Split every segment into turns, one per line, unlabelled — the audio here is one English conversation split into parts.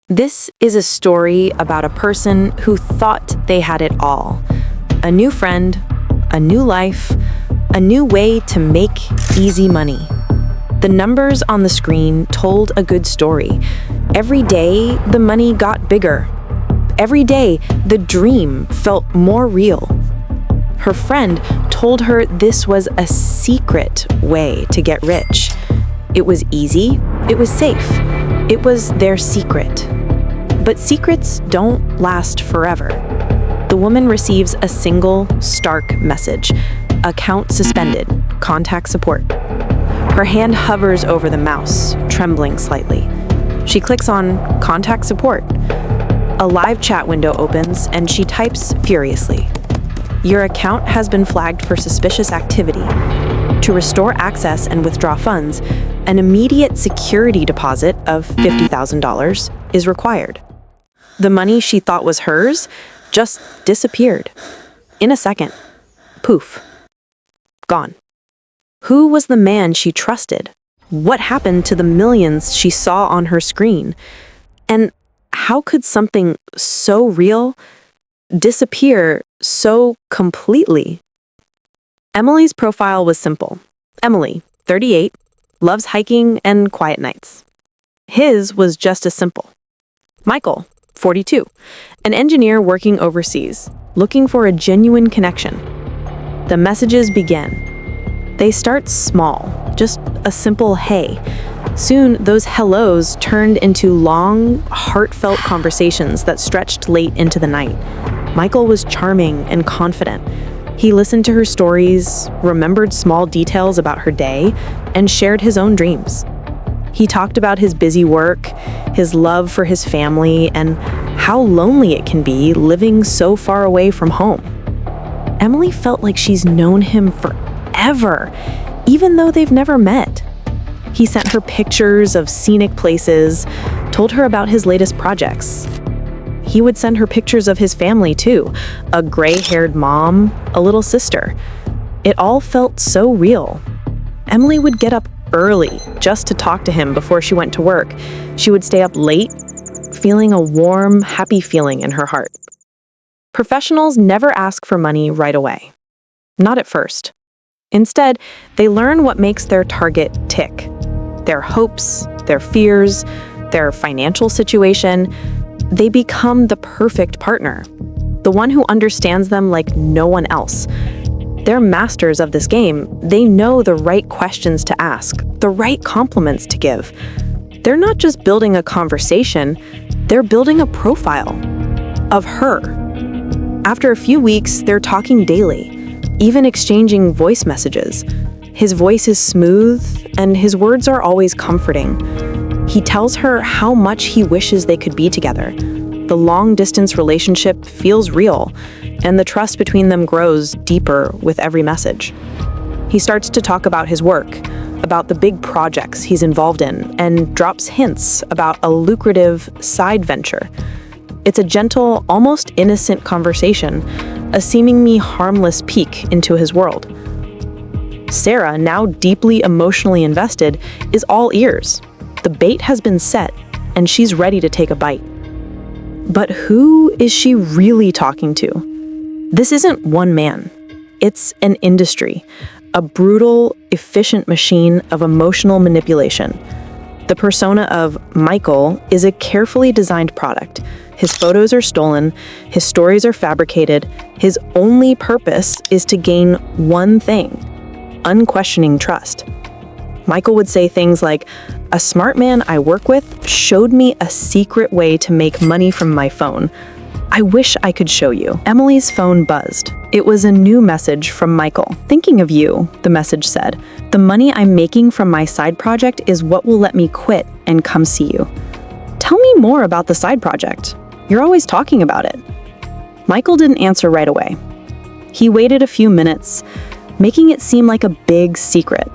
This is a story about a person who thought they had it all. A new friend, a new life, a new way to make easy money. The numbers on the screen told a good story. Every day, the money got bigger. Every day, the dream felt more real. Her friend told her this was a secret way to get rich. It was easy, it was safe, it was their secret. But secrets don't last forever. The woman receives a single, stark message. Account suspended. Contact support. Her hand hovers over the mouse, trembling slightly. She clicks on Contact Support. A live chat window opens, and she types furiously. Your account has been flagged for suspicious activity. To restore access and withdraw funds, an immediate security deposit of $50,000 is required. The money she thought was hers just disappeared. In a second. Poof. Gone. Who was the man she trusted? What happened to the millions she saw on her screen? And how could something so real disappear so completely? Emily's profile was simple. Emily, 38, loves hiking and quiet nights. His was just as simple. Michael, 42, an engineer working overseas, looking for a genuine connection. The messages begin. They start small, just a simple hey. Soon, those hellos turned into long, heartfelt conversations that stretched late into the night. Michael was charming and confident. He listened to her stories, remembered small details about her day, and shared his own dreams. He talked about his busy work, his love for his family, and how lonely it can be living so far away from home. Emily felt like she's known him forever, even though they've never met. He sent her pictures of scenic places, told her about his latest projects. He would send her pictures of his family too, a gray-haired mom, a little sister. It all felt so real. Emily would get up early just to talk to him before she went to work. She would stay up late, feeling a warm, happy feeling in her heart. Professionals never ask for money right away. Not at first. Instead, they learn what makes their target tick. Their hopes, their fears, their financial situation. They become the perfect partner, the one who understands them like no one else. They're masters of this game. They know the right questions to ask, the right compliments to give. They're not just building a conversation, they're building a profile of her. After a few weeks, they're talking daily, even exchanging voice messages. His voice is smooth, and his words are always comforting. He tells her how much he wishes they could be together. The long-distance relationship feels real, and the trust between them grows deeper with every message. He starts to talk about his work, about the big projects he's involved in, and drops hints about a lucrative side venture. It's a gentle, almost innocent conversation, a seemingly harmless peek into his world. Sarah, now deeply emotionally invested, is all ears. The bait has been set, and she's ready to take a bite. But who is she really talking to? This isn't one man. It's an industry, a brutal, efficient machine of emotional manipulation. The persona of Michael is a carefully designed product. His photos are stolen, his stories are fabricated. His only purpose is to gain one thing: unquestioning trust. Michael would say things like, "A smart man I work with showed me a secret way to make money from my phone. I wish I could show you." Emily's phone buzzed. It was a new message from Michael. "Thinking of you," the message said. "The money I'm making from my side project is what will let me quit and come see you. Tell me more about the side project. You're always talking about it." Michael didn't answer right away. He waited a few minutes, making it seem like a big secret.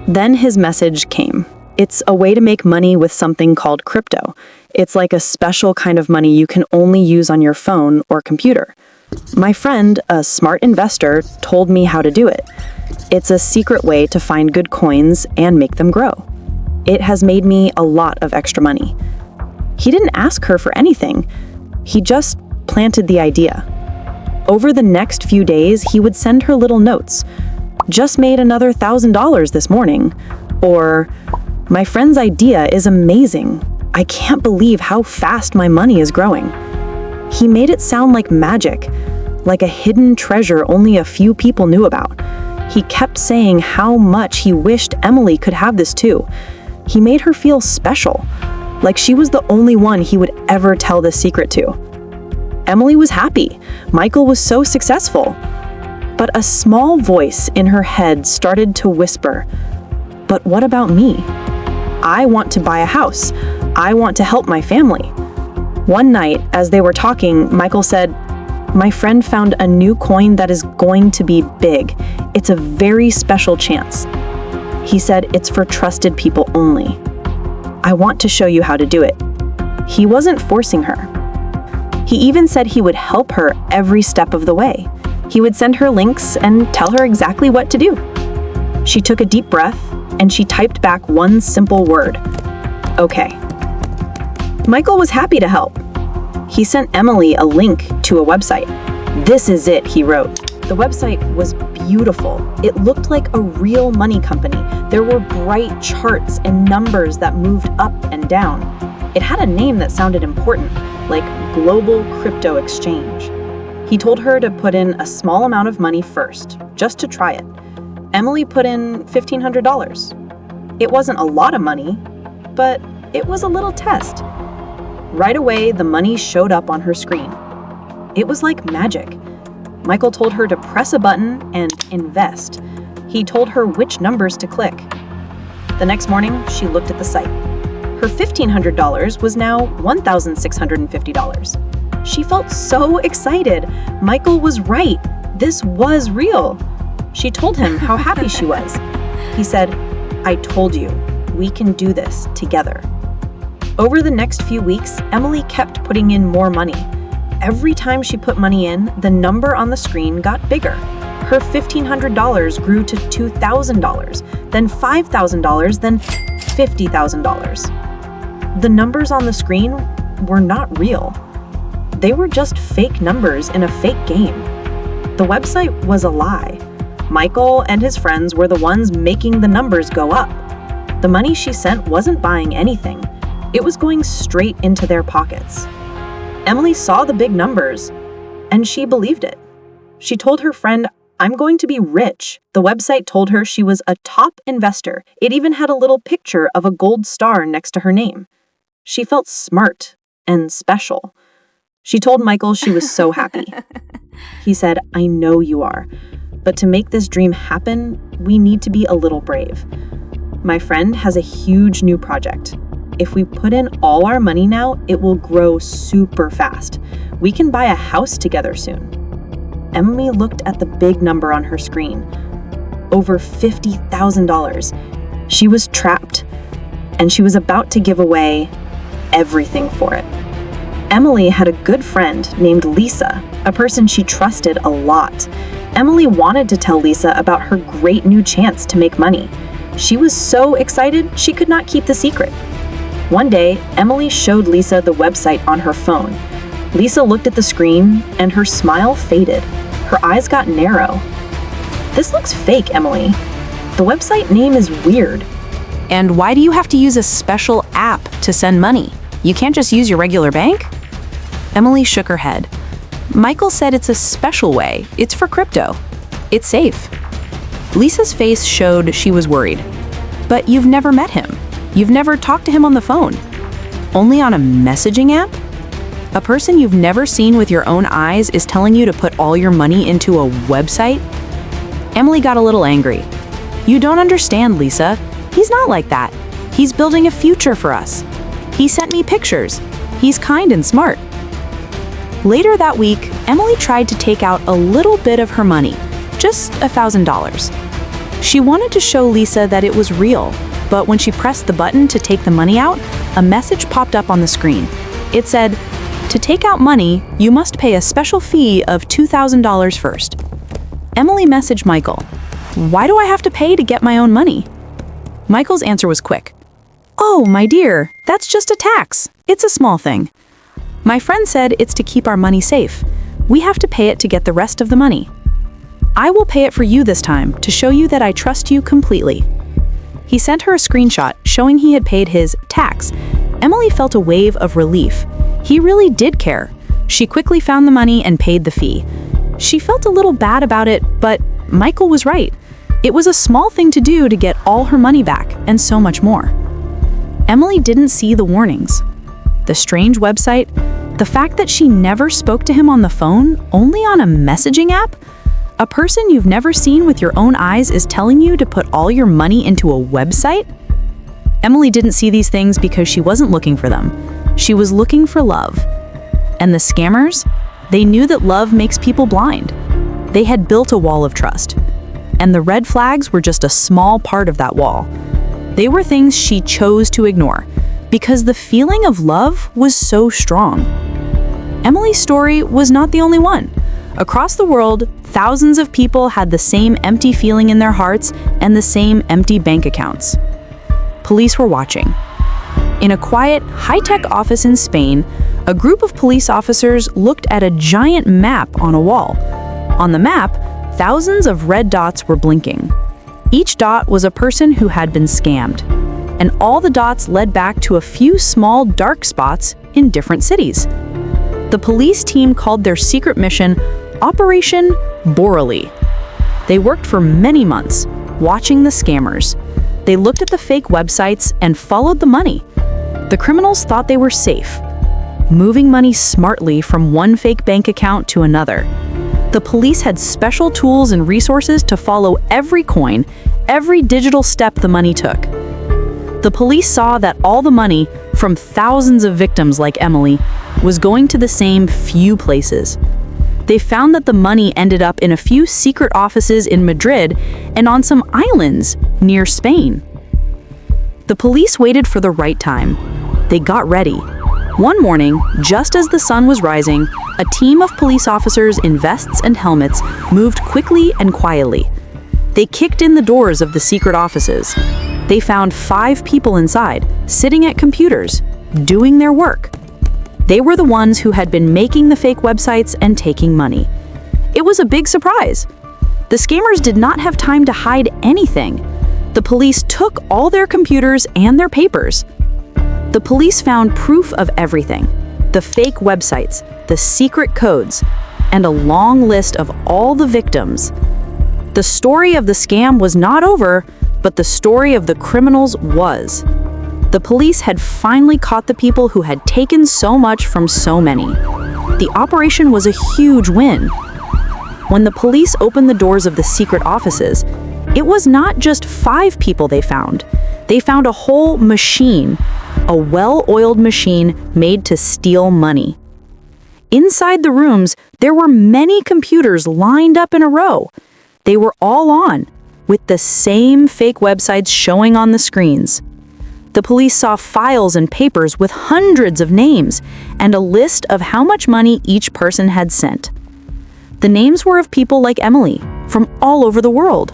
Then his message came. "It's a way to make money with something called crypto. It's like a special kind of money you can only use on your phone or computer. My friend, a smart investor, told me how to do it. It's a secret way to find good coins and make them grow. It has made me a lot of extra money." He didn't ask her for anything. He just planted the idea. Over the next few days, he would send her little notes. Just made another $1,000 this morning. Or, my friend's idea is amazing. I can't believe how fast my money is growing. He made it sound like magic, like a hidden treasure only a few people knew about. He kept saying how much he wished Emily could have this too. He made her feel special, like she was the only one he would ever tell this secret to. Emily was happy. Michael was so successful. But a small voice in her head started to whisper, "But what about me? I want to buy a house. I want to help my family." One night, as they were talking, Michael said, "My friend found a new coin that is going to be big. It's a very special chance." He said, "It's for trusted people only. I want to show you how to do it." He wasn't forcing her. He even said he would help her every step of the way. He would send her links and tell her exactly what to do. She took a deep breath and she typed back one simple word: "Okay." Michael was happy to help. He sent Emily a link to a website. "This is it," he wrote. The website was beautiful. It looked like a real money company. There were bright charts and numbers that moved up and down. It had a name that sounded important, like Global Crypto Exchange. He told her to put in a small amount of money first, just to try it. Emily put in $1,500. It wasn't a lot of money, but it was a little test. Right away, the money showed up on her screen. It was like magic. Michael told her to press a button and invest. He told her which numbers to click. The next morning, she looked at the site. Her $1,500 was now $1,650. She felt so excited. Michael was right. This was real. She told him how happy she was. He said, "I told you, we can do this together." Over the next few weeks, Emily kept putting in more money. Every time she put money in, the number on the screen got bigger. Her $1,500 grew to $2,000, then $5,000, then $50,000. The numbers on the screen were not real. They were just fake numbers in a fake game. The website was a lie. Michael and his friends were the ones making the numbers go up. The money she sent wasn't buying anything. It was going straight into their pockets. Emily saw the big numbers, and she believed it. She told her friend, "I'm going to be rich." The website told her she was a top investor. It even had a little picture of a gold star next to her name. She felt smart and special. She told Michael she was so happy. He said, "I know you are, but to make this dream happen, we need to be a little brave. My friend has a huge new project. If we put in all our money now, it will grow super fast. We can buy a house together soon." Emily looked at the big number on her screen. Over $50,000. She was trapped, and she was about to give away everything for it. Emily had a good friend named Lisa, a person she trusted a lot. Emily wanted to tell Lisa about her great new chance to make money. She was so excited she could not keep the secret. One day, Emily showed Lisa the website on her phone. Lisa looked at the screen and her smile faded. Her eyes got narrow. "This looks fake, Emily. The website name is weird."
"And why do you have to use a special app to send money? You can't just use your regular bank?" Emily shook her head. "Michael said it's a special way. It's for crypto. It's safe." Lisa's face showed she was worried. "But you've never met him. You've never talked to him on the phone. Only on a messaging app? A person you've never seen with your own eyes is telling you to put all your money into a website?" Emily got a little angry. "You don't understand, Lisa. He's not like that. He's building a future for us. He sent me pictures. He's kind and smart." Later that week, Emily tried to take out a little bit of her money, just $1,000. She wanted to show Lisa that it was real, but when she pressed the button to take the money out, a message popped up on the screen. It said, "To take out money, you must pay a special fee of $2,000 first." Emily messaged Michael, "Why do I have to pay to get my own money?" Michael's answer was quick. "Oh, my dear, that's just a tax. It's a small thing. My friend said it's to keep our money safe. We have to pay it to get the rest of the money. I will pay it for you this time to show you that I trust you completely." He sent her a screenshot showing he had paid his tax. Emily felt a wave of relief. He really did care. She quickly found the money and paid the fee. She felt a little bad about it, but Michael was right. It was a small thing to do to get all her money back, and so much more. Emily didn't see the warnings. The strange website, the fact that she never spoke to him on the phone, only on a messaging app. A person you've never seen with your own eyes is telling you to put all your money into a website? Emily didn't see these things because she wasn't looking for them. She was looking for love. And the scammers? They knew that love makes people blind. They had built a wall of trust. And the red flags were just a small part of that wall. They were things she chose to ignore because the feeling of love was so strong. Emily's story was not the only one. Across the world, thousands of people had the same empty feeling in their hearts and the same empty bank accounts. Police were watching. In a quiet, high-tech office in Spain, a group of police officers looked at a giant map on a wall. On the map, thousands of red dots were blinking. Each dot was a person who had been scammed, and all the dots led back to a few small dark spots in different cities. The police team called their secret mission Operation Borrelli. They worked for many months, watching the scammers. They looked at the fake websites and followed the money. The criminals thought they were safe, moving money smartly from one fake bank account to another. The police had special tools and resources to follow every coin, every digital step the money took. The police saw that all the money from thousands of victims like Emily was going to the same few places. They found that the money ended up in a few secret offices in Madrid and on some islands near Spain. The police waited for the right time. They got ready. One morning, just as the sun was rising, a team of police officers in vests and helmets moved quickly and quietly. They kicked in the doors of the secret offices. They found 5 people inside, sitting at computers, doing their work. They were the ones who had been making the fake websites and taking money. It was a big surprise. The scammers did not have time to hide anything. The police took all their computers and their papers. The police found proof of everything: the fake websites, the secret codes, and a long list of all the victims. The story of the scam was not over, but the story of the criminals was. The police had finally caught the people who had taken so much from so many. The operation was a huge win. When the police opened the doors of the secret offices, it was not just 5 people they found. They found a whole machine, a well-oiled machine made to steal money. Inside the rooms, there were many computers lined up in a row. They were all on, with the same fake websites showing on the screens. The police saw files and papers with hundreds of names and a list of how much money each person had sent. The names were of people like Emily, from all over the world.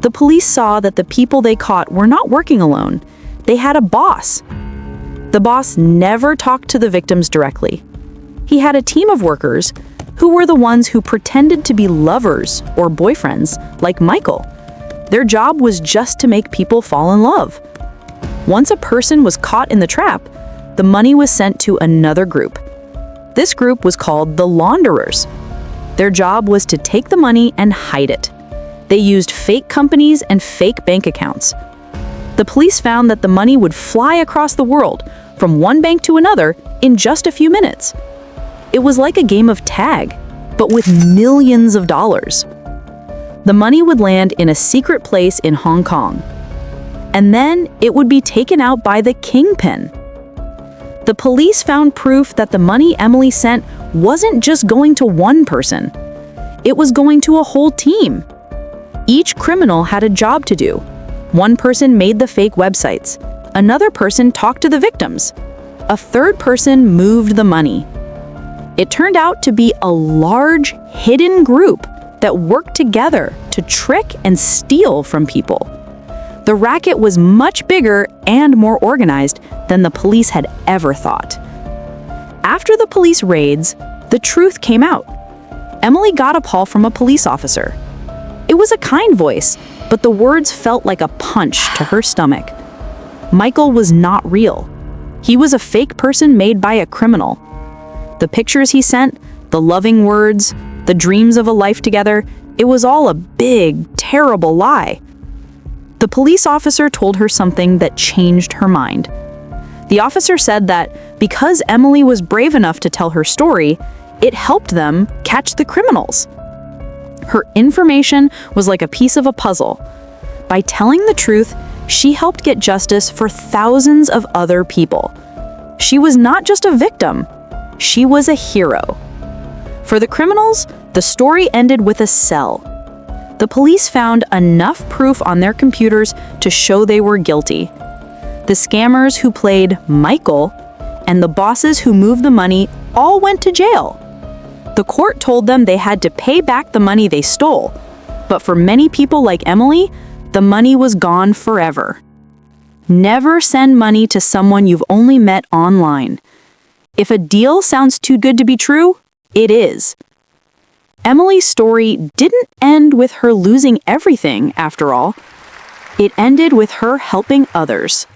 The police saw that the people they caught were not working alone. They had a boss. The boss never talked to the victims directly. He had a team of workers who were the ones who pretended to be lovers or boyfriends, like Michael. Their job was just to make people fall in love. Once a person was caught in the trap, the money was sent to another group. This group was called the launderers. Their job was to take the money and hide it. They used fake companies and fake bank accounts. The police found that the money would fly across the world, from one bank to another, in just a few minutes. It was like a game of tag, but with millions of dollars. The money would land in a secret place in Hong Kong. And then it would be taken out by the kingpin. The police found proof that the money Emily sent wasn't just going to one person. It was going to a whole team. Each criminal had a job to do. One person made the fake websites. Another person talked to the victims. A third person moved the money. It turned out to be a large, hidden group that worked together to trick and steal from people. The racket was much bigger and more organized than the police had ever thought. After the police raids, the truth came out. Emily got a call from a police officer. It was a kind voice, but the words felt like a punch to her stomach. Michael was not real. He was a fake person made by a criminal. The pictures he sent, the loving words, the dreams of a life together, it was all a big, terrible lie. The police officer told her something that changed her mind. The officer said that because Emily was brave enough to tell her story, it helped them catch the criminals. Her information was like a piece of a puzzle. By telling the truth, she helped get justice for thousands of other people. She was not just a victim, she was a hero. For the criminals, the story ended with a cell. The police found enough proof on their computers to show they were guilty. The scammers who played Michael and the bosses who moved the money all went to jail. The court told them they had to pay back the money they stole, but for many people like Emily, the money was gone forever. Never send money to someone you've only met online. If a deal sounds too good to be true, it is. Emily's story didn't end with her losing everything, after all. It ended with her helping others.